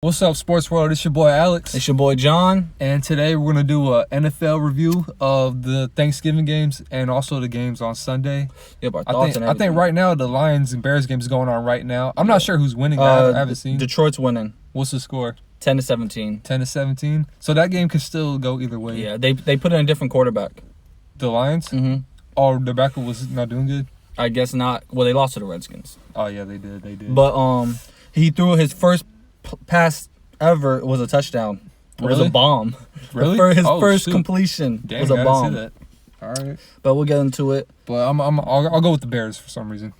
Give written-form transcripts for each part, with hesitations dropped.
What's up, Sports World? It's your boy Alex. It's your boy John. And today we're going to do a NFL review of the Thanksgiving games and also the games on Sunday. Yep, our thoughts and I think right now the Lions and Bears game is going on right now. I'm not sure who's winning. I haven't seen. Detroit's winning. What's the score? 10-17. 10-17. So that game could still go either way. Yeah, they put in a different quarterback. The Lions? Mm-hmm. Oh, their backup was not doing good? I guess not. Well, they lost to the Redskins. Oh, yeah, they did. But he threw his first pass ever was a touchdown. It was a bomb. Really? His first completion was a bomb. See that. All right. But we'll get into it. But I'll go with the Bears for some reason.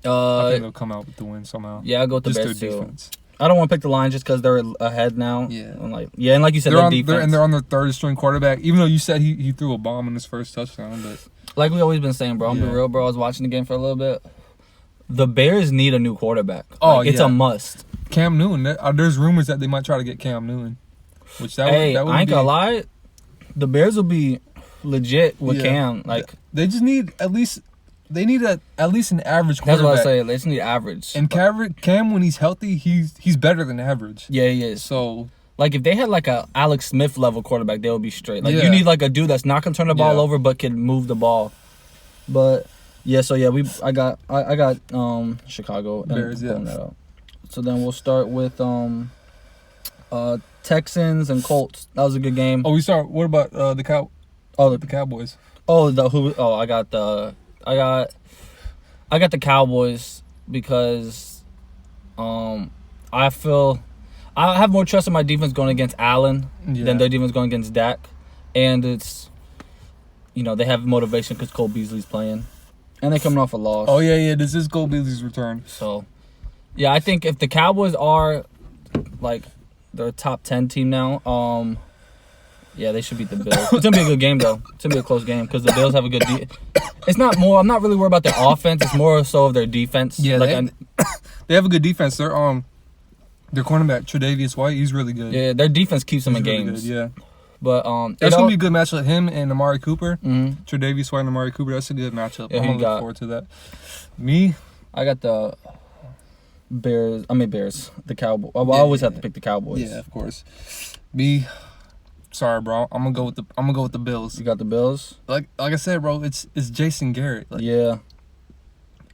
I think they'll come out with the win somehow. Yeah, I'll go with the Just Bears their too. defense. I don't want to pick the Lions just because they're ahead now. Yeah. And like you said, their defense. They're on their third string quarterback. Even though you said he threw a bomb in his first touchdown, but like we always been saying, bro. I'm being real, bro. I was watching the game for a little bit. The Bears need a new quarterback. It's a must. Cam Newton. There's rumors that they might try to get Cam Newton. Which that would I ain't gonna lie. The Bears will be legit with Cam. They just need at least an average quarterback. That's what I say. They just need average. And Cam, when he's healthy, he's better than average. Yeah, he is. So if they had a Alex Smith level quarterback, they would be straight. You need a dude that's not gonna turn the ball over but can move the ball. But I got Chicago Bears. And that out. So then we'll start with Texans and Colts. That was a good game. we start. What about the Cowboys? I got the Cowboys because I feel I have more trust in my defense going against Allen than their defense going against Dak, and it's they have motivation because Cole Beasley's playing, and they're coming off a loss. Oh yeah. This is Cole Beasley's return. So yeah, I think if the Cowboys are they're a top 10 team now, they should beat the Bills. It's gonna be a good game though. It's gonna be a close game because the Bills have a good. It's not more. I'm not really worried about their offense. It's more so of their defense. Yeah, they have a good defense. Their cornerback Tre'Davious White, he's really good. Yeah, their defense keeps them in really games. Good, yeah, but that's gonna be a good matchup. Him and Amari Cooper. Mm-hmm. Tre'Davious White and Amari Cooper. That's a good matchup. Yeah, I'm looking forward to that. Me, I got the Bears. Bears. The Cowboys. I always have to pick the Cowboys. Yeah, of course. Me. Sorry, bro. I'm gonna go with the Bills. You got the Bills. Like I said, bro. It's Jason Garrett. Yeah.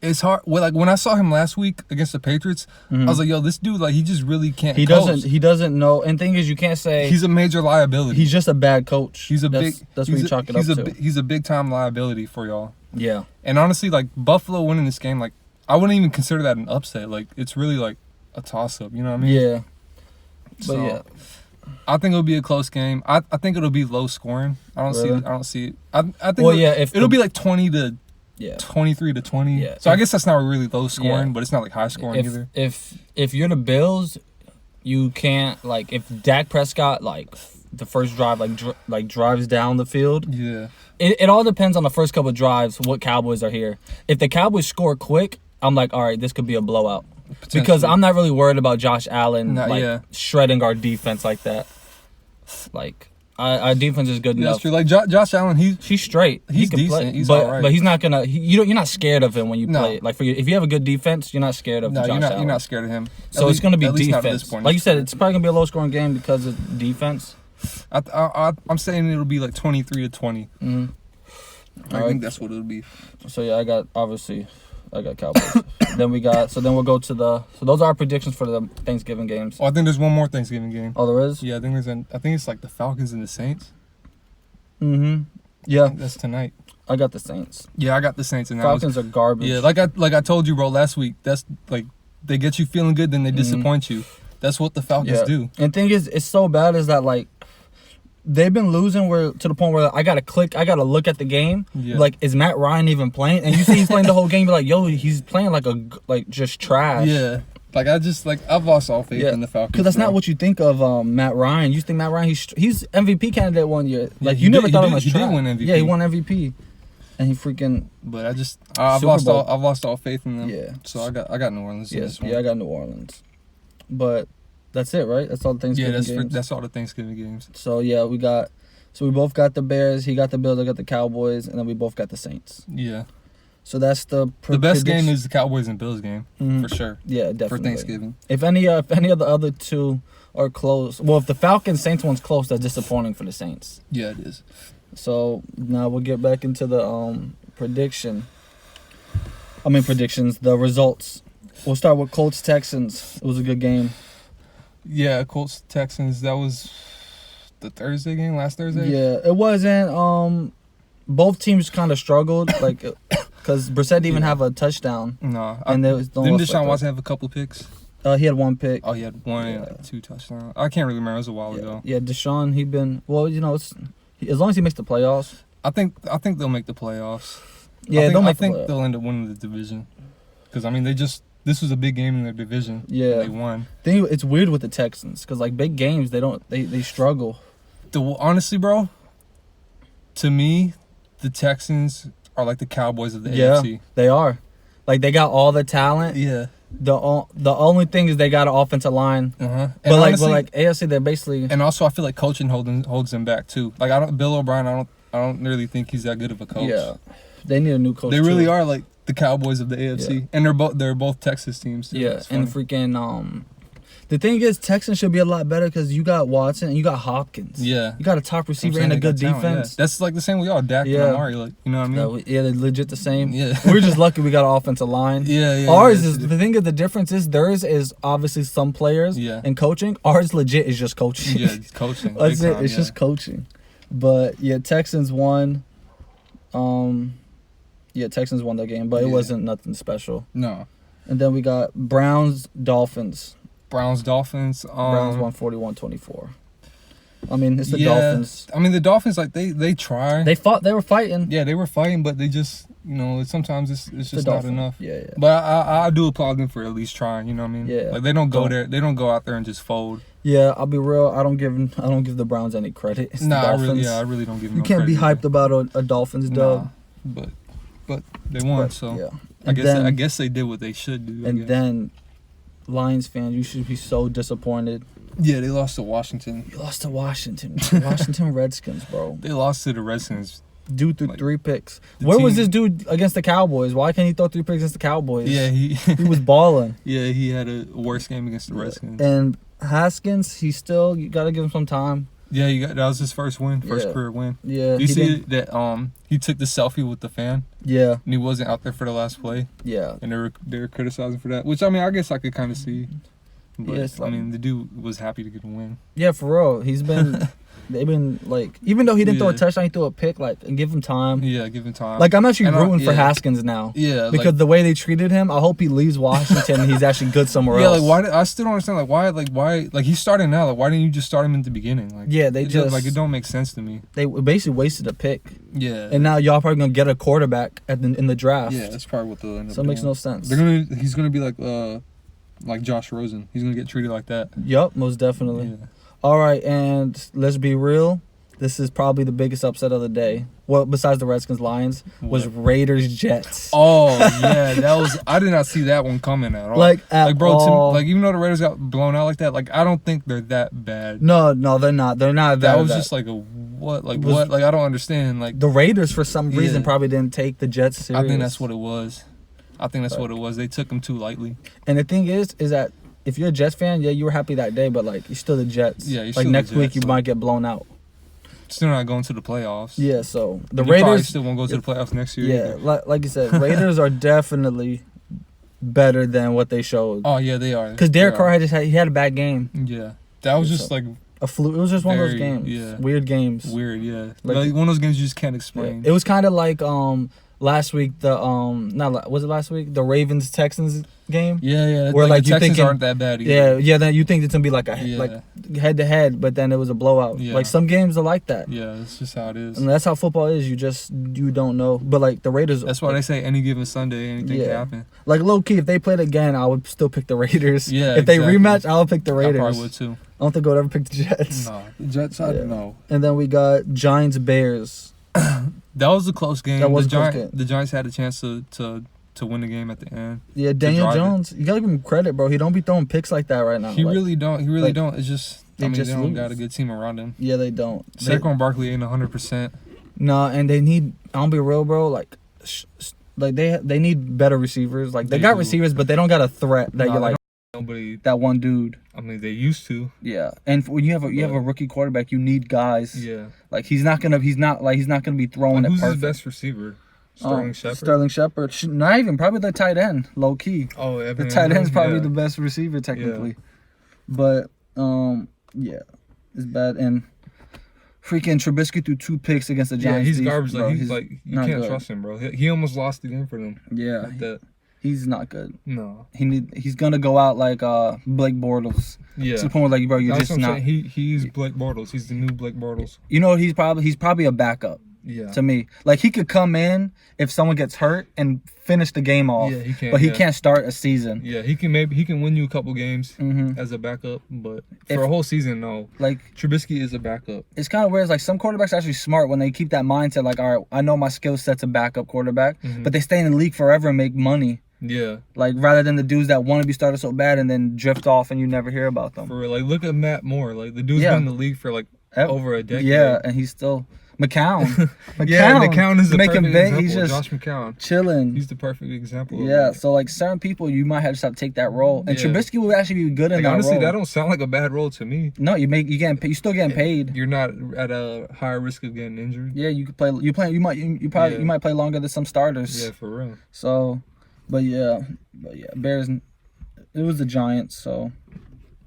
It's hard. When I saw him last week against the Patriots, I was like, yo, this dude, he just really can't. He doesn't know. And thing is, you can't say he's a major liability. He's just a bad coach. That's what you chalk it up to. He's a big time liability for y'all. Yeah. And honestly, Buffalo winning this game, I wouldn't even consider that an upset. It's really a toss up. You know what I mean? Yeah. But I think it'll be a close game. I think it'll be low scoring. I don't see it. I think it'll be 20 to 23 to 20. Yeah. So I guess that's not really low scoring, but it's not high scoring either. If you're the Bills, you can't if Dak Prescott the first drive drives down the field. Yeah. It all depends on the first couple of drives what Cowboys are here. If the Cowboys score quick, I'm all right, this could be a blowout. Because I'm not really worried about Josh Allen shredding our defense like that. Our defense is good enough. That's true. Josh Allen, he's straight. He's can decent. Play. He's all right. But he's not gonna. You're not scared of him when you play. If you have a good defense, you're not scared of Josh Allen. You're not scared of him. So it's gonna be defense. Like you said, it's probably gonna be a low scoring game because of defense. I'm saying it'll be 23 to 20. Mm-hmm. I think that's what it'll be. So I got Cowboys. Then we'll go to so those are our predictions for the Thanksgiving games. Oh, I think there's one more Thanksgiving game. Oh, there is? Yeah, I think it's the Falcons and the Saints. Mm-hmm. Yeah. That's tonight. I got the Saints. Yeah, I got the Saints. And Falcons are garbage. Yeah, like I told you, bro, last week, that's they get you feeling good, then they disappoint you. That's what the Falcons do. And thing is, it's so bad is that they've been losing to the point where I gotta look at the game. Yeah. Is Matt Ryan even playing? And you see he's playing the whole game, yo, he's playing just trash. Yeah. I've lost all faith in the Falcons. Because that's not what you think of Matt Ryan. You think Matt Ryan, he's MVP candidate one year. You never thought of him as trash. He did win MVP. Yeah, he won MVP. And he freaking. But I've lost all faith in them. Yeah. So I got New Orleans. I got New Orleans. But that's it, right? That's all the Thanksgiving games. That's all the Thanksgiving games. So we both got the Bears. He got the Bills. I got the Cowboys, and then we both got the Saints. Yeah. So that's the best game is the Cowboys and Bills game for sure. Yeah, definitely for Thanksgiving. If any of the other two are close. Well, if the Falcons-Saints one's close, that's disappointing for the Saints. Yeah, it is. So now we'll get back into the predictions, the results. We'll start with Colts-Texans. It was a good game. Yeah, Colts-Texans. That was the Thursday game, last Thursday? Yeah, it wasn't. Both teams kind of struggled, because Brissett didn't even have a touchdown. No. And didn't Deshaun Watson have a couple picks? He had one pick. Oh, he had one and 2 touchdowns. I can't really remember. It was a while ago. Yeah, Deshaun, as long as he makes the playoffs. I think they'll make the playoffs. Yeah, I think they'll end up winning the division. Because, this was a big game in their division. Yeah. They won. It's weird with the Texans because, big games, they struggle. Honestly, bro, to me, the Texans are like the Cowboys of the AFC. They are. They got all the talent. Yeah. The only thing is they got an offensive line. Uh-huh. But honestly, AFC, they're basically. And also, I feel like coaching holds them back too. Bill O'Brien, I don't really think he's that good of a coach. Yeah. They need a new coach. They really are like the Cowboys of the AFC, and they're both Texas teams too. Yeah, and freaking the thing is, Texans should be a lot better because you got Watson and you got Hopkins. Yeah, you got a top receiver and a good defense. Yeah. That's the same with y'all, Dak and Lamar. You know what I mean? Yeah, they're legit the same. Yeah, we're just lucky we got an offensive line. Yeah. Ours is the thing. Is the difference is theirs is obviously some players and coaching. Ours legit is just coaching. Yeah, it's coaching. That's it. It's just coaching. But Texans won. Texans won that game, but it wasn't nothing special. No. And then we got Browns-Dolphins. Browns-Dolphins. Browns won 41-24. It's the Dolphins. The Dolphins, they try. They fought. They were fighting. Yeah, they were fighting, but they just, sometimes it's just not enough. Yeah. But I do applaud them for at least trying. You know what I mean? Yeah. They don't go there. They don't go out there and just fold. Yeah, I'll be real. I don't give the Browns any credit. It's the Dolphins. I really don't give them. You can't be hyped about a Dolphins dub. But they won, so yeah. I guess they did what they should do. And then, Lions fans, you should be so disappointed. Yeah, they lost to Washington. You lost to Washington. Washington Redskins, bro. They lost to the Redskins. Dude threw 3 picks. Where was this dude against the Cowboys? Why can't he throw 3 picks against the Cowboys? Yeah, he was balling. Yeah, he had a worse game against the Redskins. And Haskins, you got to give him some time. Yeah, that was his first career win. Yeah. You see that he took the selfie with the fan? Yeah. And he wasn't out there for the last play. Yeah. And they were criticizing for that, which I guess I could kind of see. But the dude was happy to get a win. Yeah, for real. They've been even though he didn't throw a touchdown, he threw a pick, and give him time. Yeah, give him time. I'm actually rooting for Haskins now. Yeah. Because the way they treated him, I hope he leaves Washington and he's actually good somewhere else. Yeah, why? I still don't understand, why he's starting now. Why didn't you just start him in the beginning? They just it don't make sense to me. They basically wasted a pick. Yeah. And now y'all probably gonna get a quarterback in the draft. Yeah, that's probably what they'll end up So it makes no sense. He's gonna be like Josh Rosen. He's gonna get treated like that. Yup, most definitely. Yeah. All right, and let's be real. This is probably the biggest upset of the day. Well, besides the Redskins Lions, was Raiders Jets. Oh yeah, I did not see that one coming at all. Bro, even though the Raiders got blown out like that, I don't think they're that bad. No, they're not. They're not that. That was just what? What? I don't understand. The Raiders for some reason probably didn't take the Jets serious. I think that's what it was. They took them too lightly. And the thing is that if you're a Jets fan, you were happy that day, but you're still the Jets. Yeah, you're still next the Jets, week you might get blown out. Still not going to the playoffs. Yeah, so the Raiders probably still won't go to the playoffs next year. Yeah, like you said, Raiders are definitely better than what they showed. Oh yeah, they are. Because Derek Carr had a bad game. Yeah, that was just a fluke. It was just one of those games. Yeah, weird games. Weird, yeah. One of those games you just can't explain. Yeah. It was kind of like last week was it last week the Ravens Texans game? Yeah. Where the Texans aren't that bad either. Yeah. Then you think it's gonna be like head to head, but then it was a blowout. Yeah. Some games are like that. Yeah, that's just how it is. And that's how football is. You don't know. But the Raiders. That's why they say any given Sunday anything can happen. Low key, if they played again, I would still pick the Raiders. Yeah. If they rematch, I would pick the Raiders. I probably would too. I don't think I would ever pick the Jets. No, the Jets. I don't know. And then we got Giants Bears. That was a close game. That was a close game. The Giants had a chance to win the game at the end. Yeah, Daniel Jones. You gotta give him credit, bro. He don't be throwing picks like that right now. He really don't. It's just they don't lose. got a good team around him. Yeah, they don't. Saquon Barkley ain't 100%. No, and they need. I'll be real, bro. They need better receivers. They got receivers, but they don't got a threat that you're like. Nobody. That one dude. I mean, they used to. Yeah, and when you have a rookie quarterback, you need guys. Yeah. Like he's not gonna be throwing it who's perfect. Who's his best receiver? Sterling Shepard. Sterling Shepard. Not even probably the tight end, low key. Oh, the tight end's probably the best receiver technically. Yeah. But yeah, it's bad. And freaking Trubisky threw 2 picks against the Giants. Yeah, he's garbage. Bro. He's like you can't trust him, bro. He almost lost the game for them. Yeah, like he's not good. No, he's gonna go out like Blake Bortles. Yeah, to the point where like, bro, you're That's just not. He's Blake Bortles. He's the new Blake Bortles. You know, he's probably a backup. Yeah. To me, like he could come in if someone gets hurt and finish the game off. Yeah, he can. But he can't start a season. Yeah, he can win you a couple games as a backup, but for a whole season, no. Like Trubisky is a backup. It's kind of weird. It's like some quarterbacks are actually smart when they keep that mindset. Like, all right, I know my skill set's a backup quarterback, but they stay in the league forever and make money. Yeah. Like rather than the dudes that want to be started so bad and then drift off and you never hear about them. For real, like look at Matt Moore. Like the dude's been in the league for like over a decade. Yeah, and he's still. McCown. McCown is the perfect example. He's just Josh McCown. Chilling. He's the perfect example. Yeah, so like certain people, you might have to take that role, and Trubisky will actually be good in that honestly, role. That don't sound like a bad role to me. No, you still getting paid. You're not at a higher risk of getting injured. Yeah, you could play. You might play longer than some starters. Yeah, for real. So, but yeah, Bears. It was the Giants, so.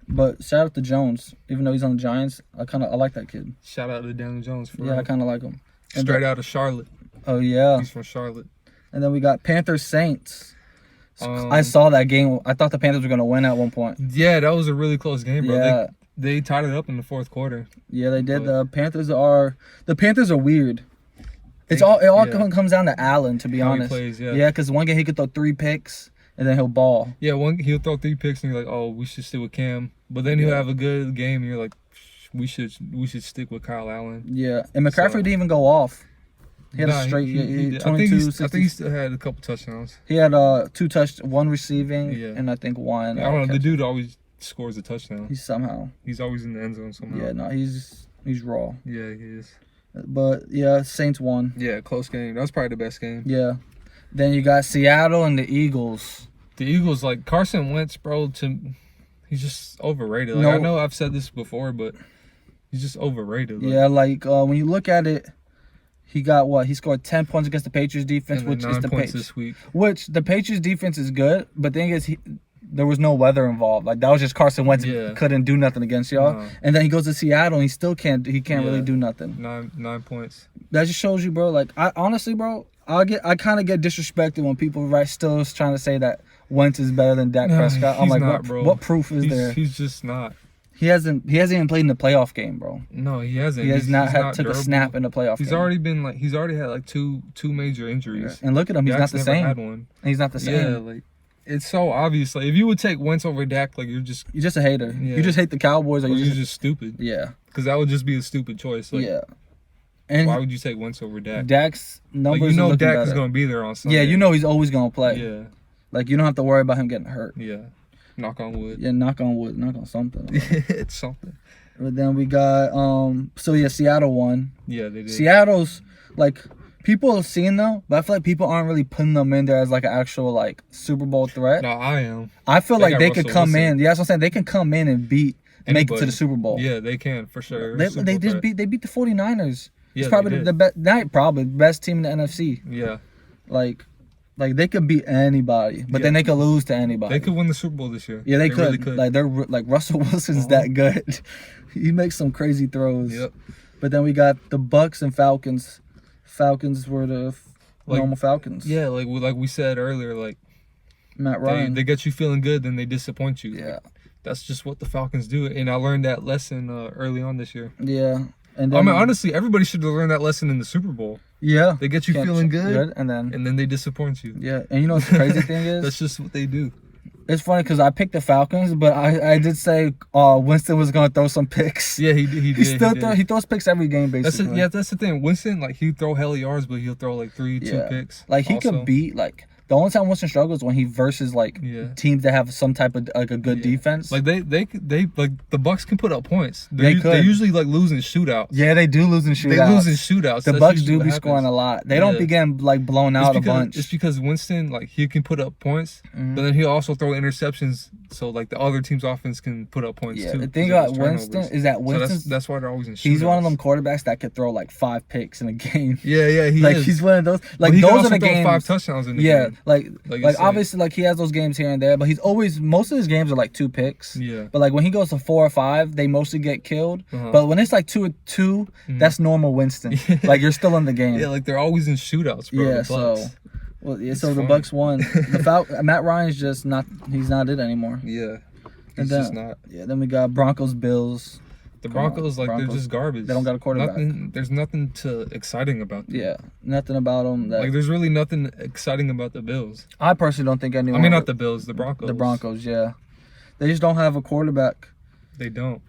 But shout out to Jones, even though he's on the Giants, I like that kid. Shout out to Daniel Jones for real. I kind of like him. Straight out of Charlotte. Oh yeah, he's from Charlotte. And then we got Panthers Saints. I saw that game. I thought the Panthers were gonna win at one point. Yeah, that was a really close game, bro. Yeah. They tied it up in the fourth quarter. Yeah, they did. The Panthers are weird. It all comes down to Allen, to be honest. He plays, yeah, because one game he could throw 3 picks. And then he'll ball. Yeah, he'll throw 3 picks and you're like, oh, we should stick with Cam. But then he'll have a good game and you're like, we should stick with Kyle Allen. Yeah, and McCaffrey didn't even go off. He had a straight. He 22. I think he still had a couple touchdowns. He had 2 1 receiving, and I think 1. I don't know. The dude always scores a touchdown. He's always in the end zone somehow. Yeah, no, he's raw. Yeah, he is. But yeah, Saints won. Yeah, close game. That was probably the best game. Yeah. Then you got Seattle and the Eagles. The Eagles, like Carson Wentz, bro, he's just overrated. Like I know I've said this before, but he's just overrated. Like, yeah, like when you look at it, he got what? He scored 10 points against the Patriots defense, which is the Patriots this week. Which the Patriots defense is good, but the thing is there was no weather involved. Like that was just Carson Wentz couldn't do nothing against y'all. No. And then he goes to Seattle and he still can't really do nothing. 9 points. That just shows you, bro. Like I honestly, bro, I kind of get disrespected when people still trying to say that Wentz is better than Dak Prescott. I'm like, what proof is there? He's just not. He hasn't even played in the playoff game, bro. No, he hasn't. He has not took a snap in the playoff game. He's already had like two major injuries. Yeah. And look at him, he's not the same. Had one. And he's not the same. Yeah, like it's so obvious. Like if you would take Wentz over Dak, like you're just a hater. Yeah. You just hate the Cowboys, or you're just stupid. Yeah. Because that would just be a stupid choice. Like, yeah. And why would you take Wentz over Dak? Dak's numbers, like, Dak is going to be there on Sunday. Yeah, you know he's always going to play. Yeah. Like you don't have to worry about him getting hurt. Yeah. Knock on wood. Yeah, knock on wood. Knock on something. It's something. But then we got Seattle won. Yeah, they did. Seattle's like people have seen them, but I feel like people aren't really putting them in there as like an actual like Super Bowl threat. No, I am. I feel like they could come in. Yeah, that's what I'm saying. They can come in and make it to the Super Bowl. Yeah, they can for sure. They beat the 49ers. Yeah, it's probably the best team in the NFC. Yeah. Like they could beat anybody, but then they could lose to anybody. They could win the Super Bowl this year. Yeah, they could. Really could. Like they're like Russell Wilson's that good. He makes some crazy throws. Yep. But then we got the Bucks and Falcons. Falcons were the normal Falcons. Yeah, like we said earlier, like Matt Ryan. They get you feeling good, then they disappoint you. Yeah. Like, that's just what the Falcons do, and I learned that lesson early on this year. Yeah. And then, I mean, honestly, everybody should have learned that lesson in the Super Bowl. Yeah. They get you feeling good, and then they disappoint you. Yeah. And you know what the crazy thing is? That's just what they do. It's funny because I picked the Falcons, but I did say Winston was going to throw some picks. Yeah, he did. He throws picks every game, basically. That's the thing. Winston, like, he'll throw hella yards, but he'll throw, like, 2 picks. Like, he could beat, like... The only time Winston struggles is when he versus teams that have some type of like a good defense. Like they like the Bucks can put up points. They usually like lose in shootouts. Yeah, they do lose in shootouts. They lose in shootouts. The Bucks do be scoring a lot. They don't be getting like blown out a bunch. It's because Winston, like, he can put up points, but then he'll also throw interceptions so like the other team's offense can put up points too. The thing about Winston is that Winston. So that's why they're always in shootouts. He's one of them quarterbacks that could throw like 5 picks in a game. Yeah, he like is. He's one of those. Like he those are the games. 5 touchdowns in the game. Like obviously like he has those games here and there, but he's always most of his games are like 2 picks. Yeah. But like when he goes to 4 or 5, they mostly get killed. But when it's like 2 or 2, that's normal Winston. Like you're still in the game. Yeah, like they're always in shootouts, bro. Yeah, so the Bucks won. Matt Ryan's just not. He's not it anymore. Yeah, he's just not. Yeah, then we got Broncos, Bills. The Broncos, they're just garbage. They don't got a quarterback. There's nothing exciting about them. Yeah, nothing about them. There's really nothing exciting about the Bills. I personally don't think anyone. I mean, not the Bills, the Broncos. The Broncos, yeah. They just don't have a quarterback. They don't.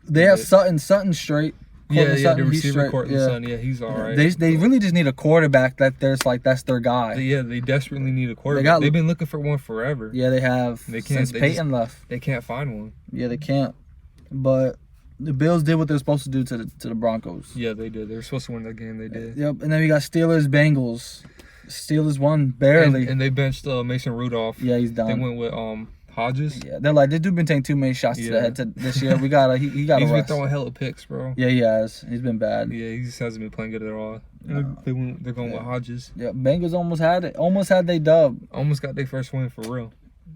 They have Sutton straight. The receiver Courtland Sutton. Yeah, he's all right. They really just need a quarterback that's their guy. They desperately need a quarterback. They've been looking for one forever. Yeah, they have. Since Peyton left. They can't find one. Yeah, they can't. But the Bills did what they're supposed to do to the Broncos. Yeah, they did. They were supposed to win that game. They did. Yep, and then we got Steelers, Bengals. Steelers won barely. And they benched Mason Rudolph. Yeah, he's done. They went with Hodges. Yeah, they're like, this dude been taking too many shots to the head this year. We gotta, he got. He's been throwing hella picks, bro. Yeah, he has. He's been bad. Yeah, he just hasn't been playing good at all. No. They're going with Hodges. Yeah, Bengals almost had it. Almost had they dub. Almost got their first win for real.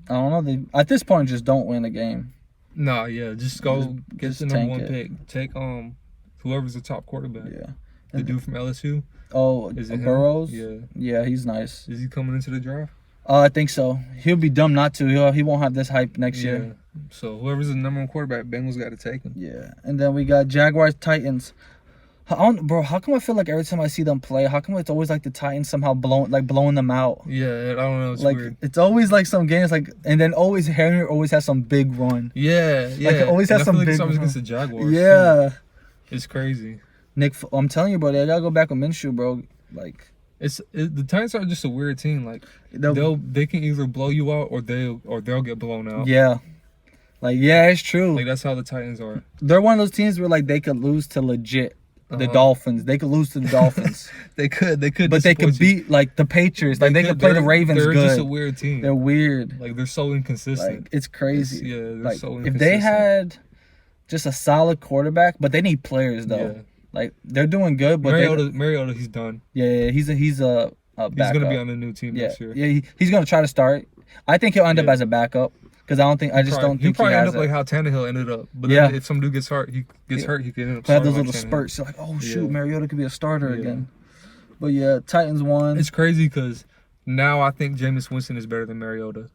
I don't know. They at this point just don't win the game. Nah, yeah, just go get the number 1 pick. Take whoever's the top quarterback. Yeah, the dude from LSU. Oh, is it Burrows? Him? Yeah, he's nice. Is he coming into the draft? I think so. He'll be dumb not to. He won't have this hype next year. So whoever's the number 1 quarterback, Bengals got to take him. Yeah, and then we got Jaguars, Titans. Bro, how come I feel like every time I see them play, how come it's always like the Titans somehow blowing them out? Yeah, I don't know. It's like weird. It's always like some games and then always Henry always has some big run. Yeah. Like it always has some big run. Against the Jaguars. Yeah. Too. It's crazy. I'm telling you, bro, they gotta go back with Minshew, bro. Like. The Titans are just a weird team. Like they can either blow you out or they'll get blown out. Yeah, like it's true. Like that's how the Titans are. They're one of those teams where like they could lose to legit the Dolphins. They could lose to the Dolphins. they could, but they could beat like the Patriots. Like they could play the Ravens. They're good. Just a weird team. They're weird. Like they're so inconsistent. Like it's crazy. They're like, so inconsistent. If they had just a solid quarterback, but they need players though. Yeah. Like they're doing good, but Mariota, he's done. Yeah, he's a He's gonna be on the new team next year. Yeah, he's gonna try to start. I think he'll end up as a backup because I just don't think he'll probably end up it. like how Tannehill ended up. But then if some dude gets hurt, he can end up. Have those little spurts. You're like, oh shoot, Mariota could be a starter again. But yeah, Titans won. It's crazy because now I think Jameis Winston is better than Mariota.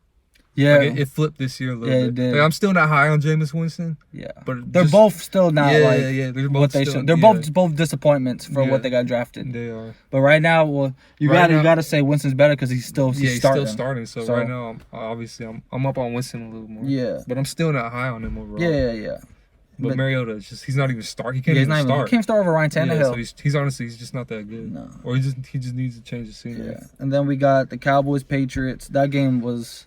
Yeah, like it flipped this year a little bit. It did. Like, I'm still not high on Jameis Winston. Yeah, but they're both still not they're both what they should. They're both disappointments for what they got drafted. They are. But right now, you gotta say Winston's better because he's still still starting. So right now, I'm up on Winston a little more. Yeah, but I'm still not high on him overall. Yeah. But Mariota, he's not even start. He can't even start. He can't start over Ryan Tannehill. So he's honestly just not that good. No. Or he just needs to change the scenery. Yeah, and then we got the Cowboys Patriots. That game was.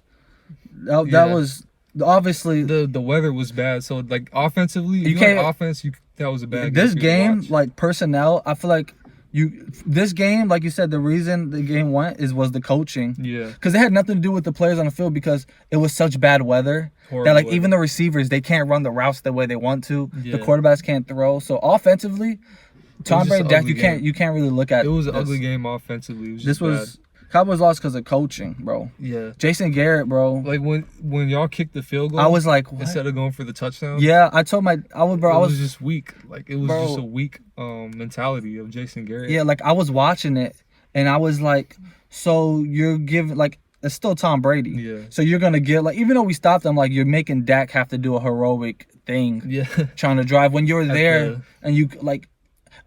That was obviously the weather was bad. So like offensively, you had offense. That was a bad game. This game, like personnel, I feel like this game, like you said, the reason the game was the coaching. Yeah. Because it had nothing to do with the players on the field because it was such bad weather that like even the receivers they can't run the routes the way they want to. Yeah. The quarterbacks can't throw. So offensively, Tom Brady, Dak, you can't really look at. It was an ugly game offensively. It was bad. Cowboys lost because of coaching, bro. Yeah. Jason Garrett, bro. Like when y'all kicked the field goal, I was like, what? Instead of going for the touchdown. Yeah, I was just weak. Like it was just a weak mentality of Jason Garrett. Yeah, like I was watching it and I was like, so you're giving like it's still Tom Brady. Yeah. So you're gonna get like even though we stopped them, like you're making Dak have to do a heroic thing. Yeah. Trying to drive when you're there and you like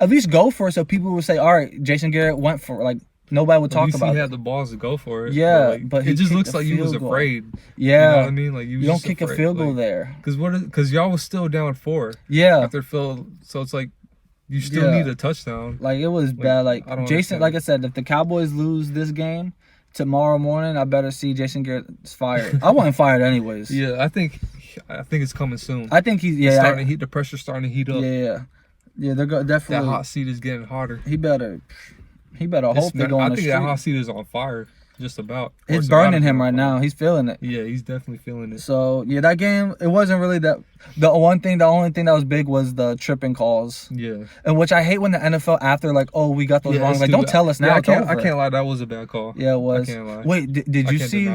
at least go for it so people would say, all right, Jason Garrett went for like. Nobody would talk about it. He had the balls to go for it. Yeah, but it just looks like he was afraid. Yeah. You know what I mean? Like you don't kick a field goal there. Because y'all was still down 4. Yeah. After Phil, so it's like you still need a touchdown. Like it was bad. Like Jason, like I said, if the Cowboys lose this game tomorrow morning, I better see Jason Garrett's fired. I want him fired anyways. Yeah, I think it's coming soon. I think he's starting to heat. The pressure's starting to heat up. Yeah. They're definitely that hot seat is getting hotter. He better hope they go on the street. I think that hot seat is on fire. just about. It's burning him right now. He's feeling it. Yeah, he's definitely feeling it. So yeah, that game, it wasn't really that. The only thing that was big was the tripping calls. Yeah. And which I hate when the NFL after like, oh, we got those wrong. Like, don't tell us now. Yeah, I can't lie. That was a bad call. Yeah, it was. I can't lie. Wait, did you see?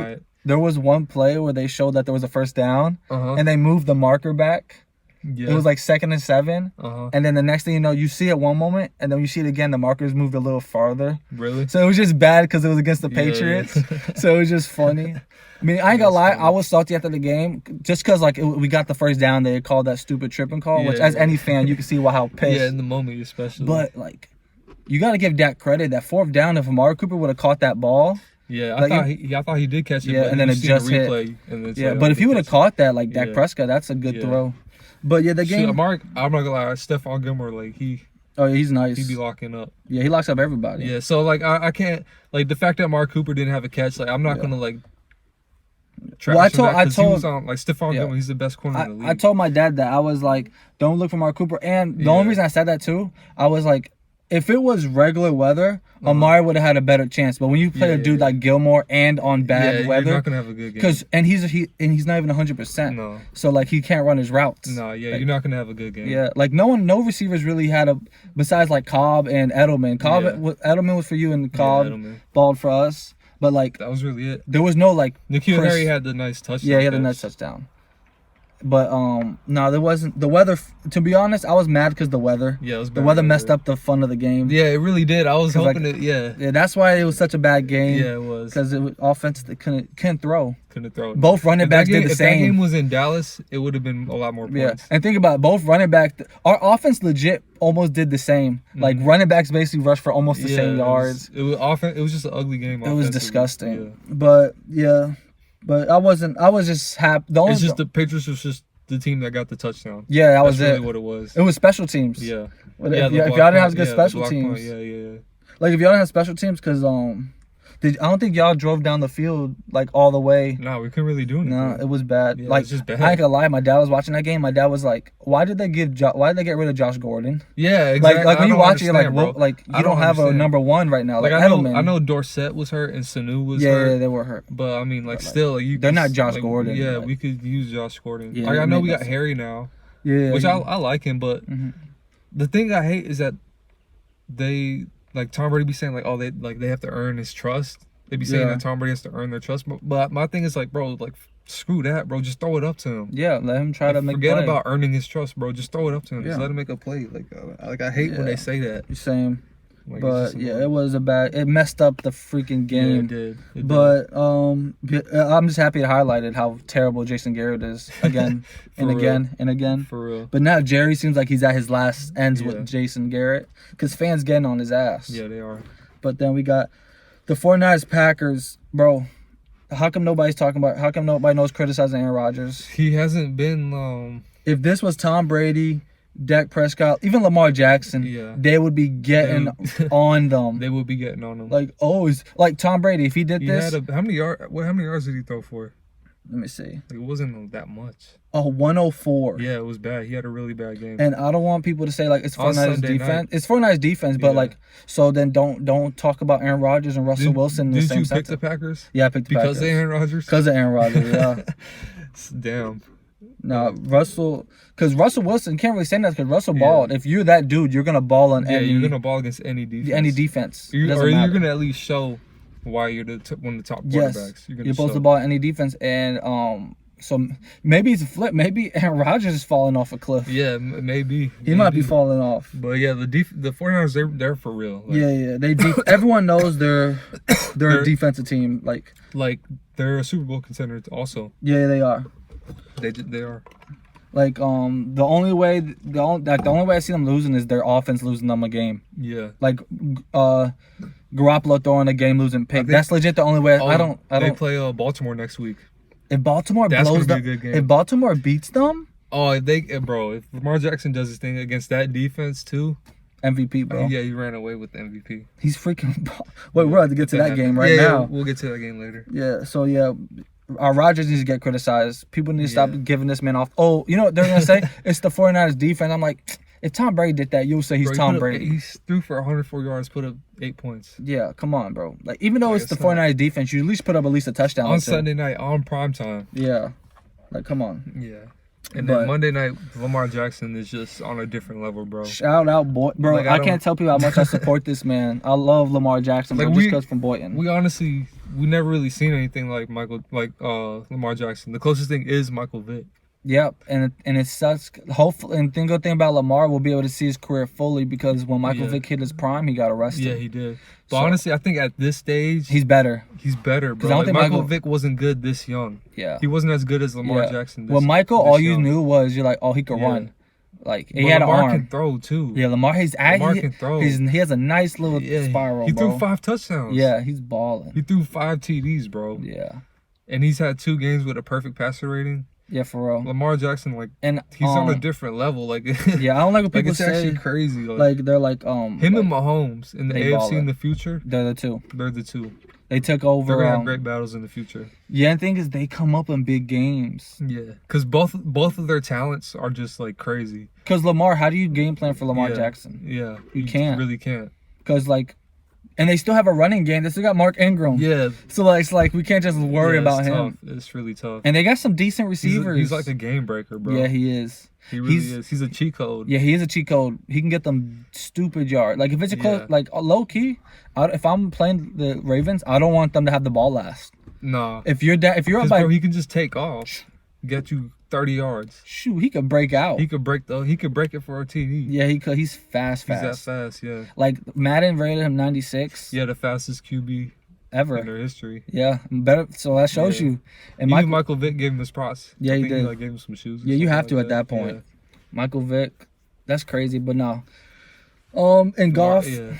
There was one play where they showed that there was a first down, and they moved the marker back. Yeah. It was like 2nd and 7, and then the next thing you know, you see it one moment, and then you see it again. The markers moved a little farther. Really? So it was just bad because it was against the Patriots. Yeah. So it was just funny. I mean, I ain't gonna lie, I was salty after the game just because like we got the first down. They called that stupid tripping call, which as any fan you can see how pissed. Yeah, in the moment especially. But like, you got to give Dak credit. That 4th down, if Amari Cooper would have caught that ball. Yeah, I thought he did catch it. Yeah, but and then it just hit. Yeah, but if he would have caught that, like Dak Prescott, that's a good throw. But yeah, the game. Mark, I'm not gonna lie, Stephon Gilmore, like he's nice. He be locking up. Yeah, he locks up everybody. Yeah, so like I can't like the fact that Mark Cooper didn't have a catch. Like I'm not gonna like. I told he was on, like Stephon Gilmore, he's the best corner in the league. I told my dad that I was like, don't look for Mark Cooper, and the only reason I said that too, I was like, if it was regular weather, Amari would have had a better chance. But when you play a dude like Gilmore and on bad weather, you're not gonna have a good game. And he's not even 100%. No. So like he can't run his routes. No, you're not gonna have a good game. Yeah, like no receivers really had besides like Cobb and Edelman. Edelman was for you and Cobb balled for us. But like that was really it. There was no like N'Keal Harry had the nice touchdown. Yeah, he had a nice touchdown. But no, there wasn't the weather. To be honest, I was mad because the weather. Yeah, it was bad. The weather messed up the fun of the game. Yeah, it really did. I was hoping it. Yeah. Yeah, that's why it was such a bad game. Yeah, it was because it was offense that couldn't throw. Couldn't throw. Both running backs did the same. If that game was in Dallas, it would have been a lot more points. Yeah, and think about it, both running backs. Our offense legit almost did the same. Mm-hmm. Like running backs basically rushed for almost the same yards. It was just an ugly game. It was disgusting. Yeah. But yeah, but I was just happy. It's just the Patriots was just the team that got the touchdown. Yeah, that was really what it was. It was special teams. Yeah. If y'all didn't have good special teams. Yeah. Like if y'all didn't have special teams, because I don't think y'all drove down the field like all the way. No, we couldn't really do anything. No, it was bad. Yeah, like it was just bad. I ain't gonna lie, my dad was watching that game. My dad was like, "Why did they get rid of Josh Gordon?" Yeah, exactly. Like when you watch it, you're like, "Well, like you don't have a number one right now." Like I know Dorsett was hurt and Sanu was hurt. Yeah, they were hurt. But I mean, like still, they're not Josh Gordon. Yeah, like, we could use Josh Gordon. Yeah, I know we got Harry now. Yeah, which I like him, but the thing I hate is that they like Tom Brady be saying like, oh, they have to earn his trust. They be saying that Tom Brady has to earn their trust, but my thing is like, bro, like screw that, bro. Just throw it up to him. Yeah, let him try to make. Forget about earning his trust, bro. Just throw it up to him. Just let him make a play. Like I hate when they say that. Same. Like, but it was it messed up the freaking game. Yeah, it did. But I'm just happy it highlighted how terrible Jason Garrett is again and again and again. For real. But now Jerry seems like he's at his last ends with Jason Garrett because fans getting on his ass. Yeah, they are. But then we got the 49ers Packers, bro. How come nobody knows criticizing Aaron Rodgers? He hasn't been. If this was Tom Brady, Dak Prescott, even Lamar Jackson, they would be getting on them. They would be getting on them. Like like Tom Brady, if he did this, how many yards did he throw for? Let me see. Like, it wasn't that much. 104. Yeah, it was bad. He had a really bad game. And I don't want people to say like it's 49ers defense. It's 49ers defense, but like so then don't talk about Aaron Rodgers and Russell Wilson in the same sentence. Did you pick the Packers? Yeah, I picked the Packers. Because of Aaron Rodgers? Because of Aaron Rodgers, yeah. Damn. No, because Russell Wilson can't really say that because Russell balled. If you're that dude, you're gonna ball on any. Yeah, you're gonna ball against any defense. Any defense. You're gonna at least show why you're one of the top quarterbacks. You're supposed to ball any defense, and so maybe it's a flip. Maybe Aaron Rodgers is falling off a cliff. Yeah, maybe he might be falling off. But yeah, the 49ers they're for real. Like, everyone knows they're a defensive team. Like they're a Super Bowl contender also. Yeah, they are. They are. Like the only way I see them losing is their offense losing them a game. Yeah. Like Garoppolo throwing a game losing pick. That's legit the only way. They play Baltimore next week. If Baltimore blows them, if Baltimore beats them, if Lamar Jackson does his thing against that defense too, MVP, bro. Yeah, he ran away with the MVP. He's freaking. Wait, we're about to get to that game right now. Yeah, we'll get to that game later. Yeah. So yeah. Our Rodgers needs to get criticized. People need to stop giving this man off. Oh, you know what they're going to say? It's the 49ers defense. I'm like, If Tom Brady did that, you'll say he's Tom Brady. He threw for 104 yards, put up 8 points. Yeah, come on, bro. Like, even though it's the 49ers defense, you at least put up at least a touchdown. On Sunday night, on prime time. Yeah. Like, come on. Yeah. And then Monday night, Lamar Jackson is just on a different level, bro. Shout out, boy. Bro, like, I can't tell people how much I support this man. I love Lamar Jackson, bro, just because from Boynton. We honestly, we never really seen anything like Lamar Jackson. The closest thing is Michael Vick. Yep, and it's such hopefully. And the good thing about Lamar, we'll be able to see his career fully because when Michael Vick hit his prime, he got arrested. Yeah, he did. But honestly, I think at this stage, he's better. He's better, bro. I don't think Michael Vick wasn't good this young. Yeah, he wasn't as good as Lamar Jackson. All you knew was you're like, oh, he could run. Like he had an arm. Lamar can throw too. Yeah, Lamar can throw. He has a nice little spiral. He threw 5 touchdowns. Yeah, he's balling. He threw 5 TDs, bro. Yeah, and he's had 2 games with a perfect passer rating. Yeah, for real. Lamar Jackson, like, and he's on a different level. Like, yeah, I don't like what people it's say. It's actually crazy. Like they're like, him and Mahomes in the AFC in the future. They're the two. They're the two. They took over. They're gonna have great battles in the future. Yeah, and the thing is, they come up in big games. Yeah, because both of their talents are just like crazy. Because Lamar, how do you game plan for Lamar Jackson? Yeah, you can't. Really can't. Because like. And they still have a running game. They still got Mark Ingram. Yeah. So it's like we can't just worry about him. Tough. It's really tough. And they got some decent receivers. He's like a game breaker, bro. Yeah, he is. He really is. He's a cheat code. Yeah, he is a cheat code. He can get them stupid yards. Like if it's a close, like low key, if I'm playing the Ravens, I don't want them to have the ball last. No. If you're up by, bro, he can just take off, get you 30 yards. Shoot, he could break out. He could break it for a TD. Yeah, he could. He's fast. He's that fast, yeah. Like Madden rated him 96. Yeah, the fastest QB ever in their history. Yeah, better. So that shows you. And Michael Vick gave him his props. Yeah, he did. He gave him some shoes. Yeah, you have to at that point. Yeah. Michael Vick, that's crazy. But no. And Goff. Yeah.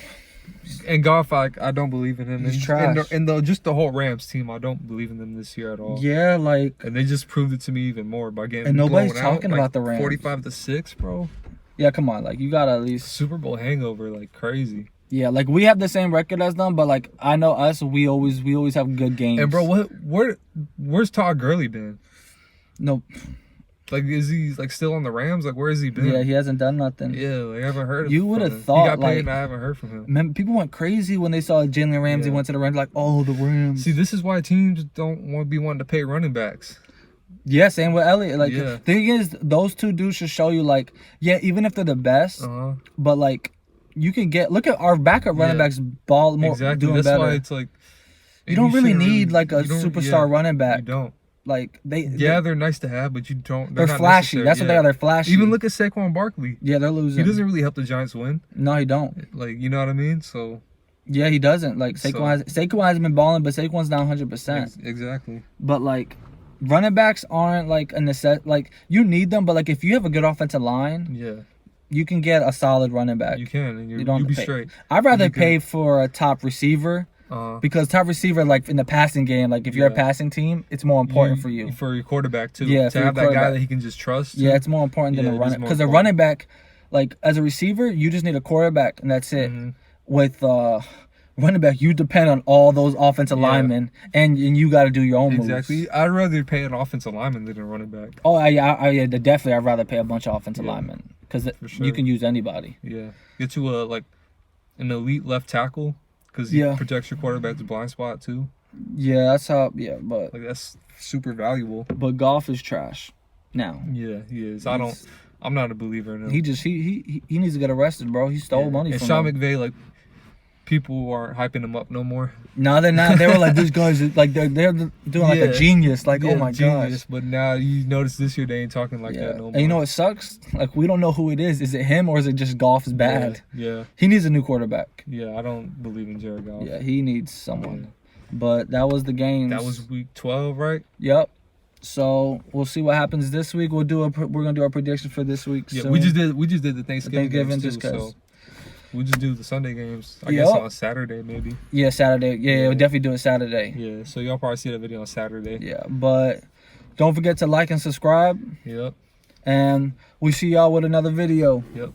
And Goff, I don't believe in him. He's trash. And just the whole Rams team, I don't believe in them this year at all. Yeah, like. And they just proved it to me even more by getting. And nobody's talking out, about the Rams. 45-6, bro. Yeah, come on, like you got at least Super Bowl hangover, like crazy. Yeah, like we have the same record as them, but like I know us, we always have good games. And bro, where's Todd Gurley been? Nope. Like, is he like still on the Rams? Like, where has he been? Yeah, he hasn't done nothing. Yeah, like, I haven't heard. You would have thought he got paid, and I haven't heard from him. People went crazy when they saw Jalen Ramsey went to the Rams. Like, oh, the Rams. See, this is why teams don't want to be wanting to pay running backs. Yeah, same with Elliott. Like, the thing is, those two dudes should show you, like, yeah, even if they're the best, but like, you can look at our backup running backs ball more doing That's better. Why it's like you don't really need like a superstar running back. You don't. Like they're nice to have, but you don't. They're flashy. That's what they are. They're flashy. Even look at Saquon Barkley. Yeah, they're losing. He doesn't really help the Giants win. No, he don't. Like, you know what I mean? So. Yeah, he doesn't. Like Saquon hasn't been balling, but Saquon's not 100%. Exactly. But like, running backs aren't like a necessity. Like you need them, but like if you have a good offensive line, you can get a solid running back. You can, and you'll be straight. I'd rather pay for a top receiver. Because top receiver, like in the passing game, like if you're a passing team, it's more important for you. For your quarterback too. Yeah, to have that guy that he can just trust. Yeah, it's more important than a running. Because a running back, like as a receiver, you just need a quarterback and that's it. With running back, you depend on all those offensive linemen, and you got to do your own moves. Exactly. I'd rather pay an offensive lineman than a running back. Oh yeah, definitely. I'd rather pay a bunch of offensive linemen because you can use anybody. Yeah, get to an elite left tackle. Because he protects your quarterback's blind spot too. Yeah, that's how. Yeah, but like that's super valuable. But Goff is trash. Now. Yeah, he is. I'm not a believer in him. He just he needs to get arrested, bro. He stole money from Sean McVay, like people aren't hyping him up no more. No, they're not. They were like, these guys, like they're doing like a genius. Like, oh my gosh. But now you notice this year they ain't talking like that no more. And you know what sucks? Like we don't know who it is. Is it him or is it just Goff's bad? Yeah. He needs a new quarterback. Yeah, I don't believe in Jared Goff. Yeah, he needs someone. Yeah. But that was the game. That was week 12, right? Yep. So we'll see what happens this week. We're gonna do our predictions for this week. Yeah, soon. we just did the Thanksgiving games too, so we'll just do the Sunday games. I guess on Saturday maybe. Yeah, Saturday. Yeah, we'll definitely do it Saturday. Yeah, so y'all probably see the video on Saturday. Yeah, but don't forget to like and subscribe. Yep. And we see y'all with another video. Yep.